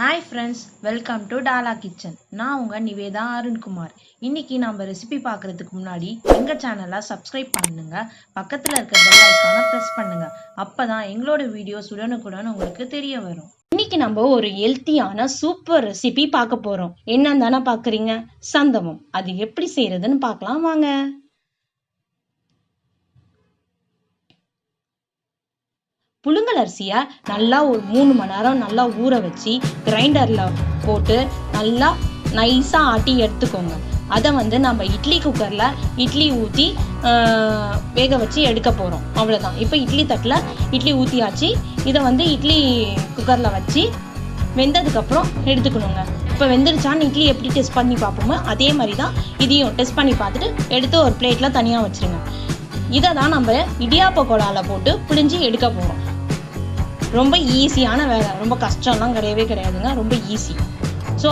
Hi friends, welcome to Dala kitchen. நான் உங்க நிவேதா அருண்குமார். இன்னைக்கு நம்ம ரெசிபி பார்க்கிறதுக்கு முன்னாடி எங்க சேனலை சப்ஸ்கிரைப் பண்ணுங்க, பக்கத்துல இருக்க பெல் ஐகானை பிரஸ் பண்ணுங்க. அப்பதான் எங்களோட வீடியோஸ் உடனுக்குடன் உங்களுக்கு தெரிய வரும். இன்னைக்கு நம்ம ஒரு ஹெல்த்தியான சூப்பர் ரெசிபி பார்க்க போறோம். என்னன்னு தானே பாக்குறீங்க? சந்தமம். அது எப்படி செய்யறதுன்னு பார்க்கலாம் வாங்க. புழுங்கல் அரிசியை நல்லா ஒரு 3 மணி நேரம் நல்லா ஊற வச்சு கிரைண்டரில் போட்டு நல்லா நைஸாக ஆட்டி எடுத்துக்கோங்க. அதை நம்ம இட்லி குக்கரில் இட்லி ஊற்றி வேக வச்சு எடுக்க போகிறோம். அவ்வளோதான். இப்போ இட்லி தட்டில் இட்லி ஊற்றியாச்சு. இதை இட்லி குக்கரில் வச்சு வெந்ததுக்கப்புறம் எடுத்துக்கணுங்க. இப்போ வெந்துருச்சான்னு இட்லி எப்படி டெஸ்ட் பண்ணி பார்ப்போமோ அதே மாதிரி தான் இதையும் டெஸ்ட் பண்ணி பார்த்துட்டு எடுத்து ஒரு பிளேட்டில் தனியாக வச்சுருங்க. இதை தான் நம்ம இடியாப்ப குழாயில் போட்டு பிழிஞ்சு எடுக்க போகிறோம். ரொம்ப ஈஸியான வேலை, ரொம்ப கஷ்டம்லாம் கிடையாதுங்க, ரொம்ப ஈஸி. ஸோ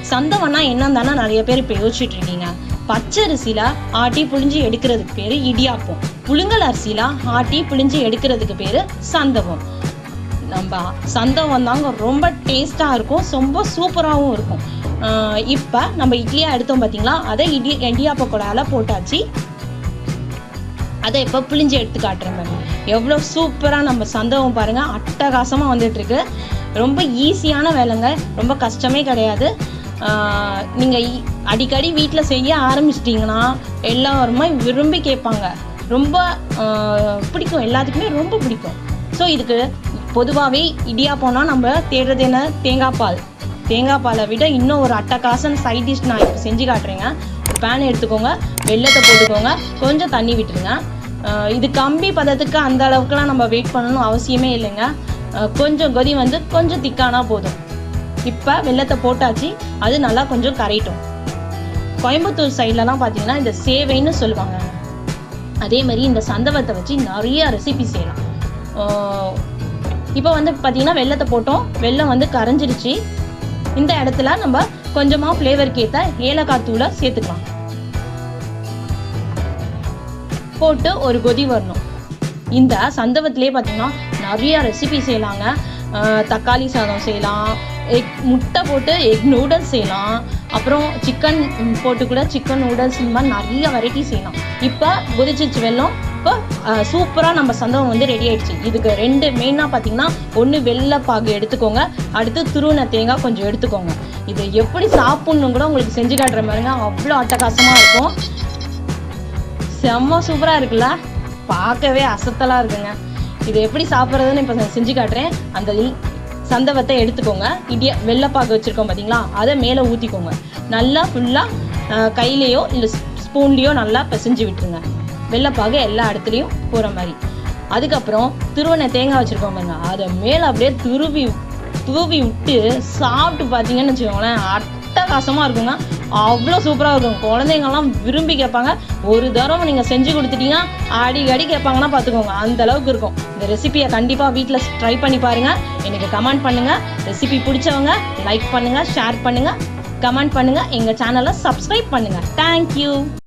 சந்தவம்னா என்னன்னு தானே நிறைய பேர் இப்போ யோசிச்சுட்டு இருக்கீங்க. பச்சை அரிசியில் ஆட்டி புழிஞ்சு எடுக்கிறதுக்கு பேர் இடியாப்பம், புழுங்கல் அரிசியில் ஆட்டி புழிஞ்சு எடுக்கிறதுக்கு பேர் சந்தவம். நம்ம சந்தவம் தாங்க ரொம்ப டேஸ்ட்டாக இருக்கும், ரொம்ப சூப்பராகவும் இருக்கும். இப்போ நம்ம இட்லியாக எடுத்தோம் பார்த்தீங்களா, அதை இடியாப்ப குழாயில் போட்டாச்சு. அதை இப்போ பிழிஞ்சு எடுத்து காட்டுறேன் பாருங்க. எவ்வளோ சூப்பராக நம்ம சந்தவம் பாருங்கள், அட்டகாசமாக வந்துட்டுருக்கு. ரொம்ப ஈஸியான வேலைங்க, ரொம்ப கஷ்டமே கிடையாது. நீங்கள் அடிக்கடி வீட்டில் செய்ய ஆரம்பிச்சிட்டிங்கன்னா எல்லாருமே விரும்பி கேட்பாங்க. ரொம்ப பிடிக்கும், எல்லாத்துக்குமே ரொம்ப பிடிக்கும். ஸோ இதுக்கு பொதுவாகவே இடியாப்பம்னா நம்ம தேடுறது என்ன? தேங்காய் பாலை விட இன்னும் ஒரு அட்டகாசம் சைட் டிஷ் நான் இப்போ செஞ்சு காட்டுறேங்க. ஒரு பேன் எடுத்துக்கோங்க, வெல்லத்தை போட்டுக்கோங்க, கொஞ்சம் தண்ணி விட்டுருங்க. இது கம்பி பதத்துக்கு அந்த அளவுக்குலாம் நம்ம வெயிட் பண்ணணும் அவசியமே இல்லைங்க. கொஞ்சம் கொதி கொஞ்சம் திக்கானா போதும். இப்போ வெல்லத்தை போட்டாச்சு, அது நல்லா கொஞ்சம் கரையட்டும். கோயம்புத்தூர் சைட்லலாம் பார்த்தீங்கன்னா இந்த சேவைன்னு சொல்லுவாங்க. அதே மாதிரி இந்த சந்தவத்தை வச்சு நிறைய ரெசிபி செய்யலாம். இப்போ பார்த்தீங்கன்னா வெல்லத்தை போட்டோம், வெல்லம் கரைஞ்சிருச்சு. இந்த இடத்துல நம்ம கொஞ்சமாக ஃப்ளேவருக்கு ஏற்ற ஏலக்காய் தூளை சேர்த்துக்கலாம். போட்டு ஒரு கொதி வரணும். இந்த சந்தவத்திலே பார்த்தீங்கன்னா நிறைய ரெசிபி செய்யலாங்க. தக்காளி சாதம் செய்யலாம், முட்டை போட்டு எக் நூடுல்ஸ் செய்யலாம், அப்புறம் சிக்கன் போட்டு கூட சிக்கன் நூடுல்ஸ், இந்த மாதிரி நிறைய வெரைட்டி செய்யலாம். இப்போ கொதிச்சிச்சு வெல்லம். இப்போ சூப்பராக நம்ம சந்தவம் ரெடி ஆயிடுச்சு. இதுக்கு 2 மெயினாக பார்த்தீங்கன்னா, ஒன்று வெள்ளைப்பாகு எடுத்துக்கோங்க, அடுத்து துருவன தேங்காய் கொஞ்சம் எடுத்துக்கோங்க. இதை எப்படி சாப்பிட்ணும் கூட உங்களுக்கு செஞ்சு காட்டுற மாதிரிங்க, அவ்வளோ அட்டகாசமாக இருக்கும். செம்ம சூப்பராக இருக்குல்ல, பார்க்கவே அசத்தலாக இருக்குங்க. இதை எப்படி சாப்பிட்றதுன்னு இப்போ செஞ்சு காட்டுறேன். அந்த சந்தவத்தை எடுத்துக்கோங்க, வெள்ளைப்பாகு வச்சுருக்கோம் பார்த்தீங்களா, அதை மேலே ஊற்றிக்கோங்க. நல்லா ஃபுல்லாக கையிலையோ இல்லை ஸ்பூன்லேயோ நல்லா பிசைஞ்சு விட்டுருங்க, வெள்ளைப்பாகு எல்லா இடத்துலையும் போகிற மாதிரி. அதுக்கப்புறம் துருவனை தேங்காய் வச்சுருக்கோம் பாருங்க, அதை மேலே அப்படியே தூவி விட்டு சாப்பிட்டு பார்த்தீங்கன்னு வச்சுக்கோங்களேன், அட்டகாசமாக இருக்குங்க. அவ்வளோ சூப்பராக இருக்கும். குழந்தைங்கள்லாம் விரும்பி கேட்பாங்க. ஒரு தடவை நீங்கள் செஞ்சு கொடுத்துட்டீங்கன்னா அடிக்கடி கேட்பாங்கன்னா பார்த்துக்கோங்க, அந்த அளவுக்கு இருக்கும். இந்த ரெசிபியை கண்டிப்பாக வீட்டில் ட்ரை பண்ணி பாருங்கள். எனக்கு கமெண்ட் பண்ணுங்கள். ரெசிபி பிடிச்சவங்க லைக் பண்ணுங்கள், ஷேர் பண்ணுங்கள், கமெண்ட் பண்ணுங்கள். எங்கள் சேனலை சப்ஸ்கிரைப் பண்ணுங்கள். தேங்க்யூ.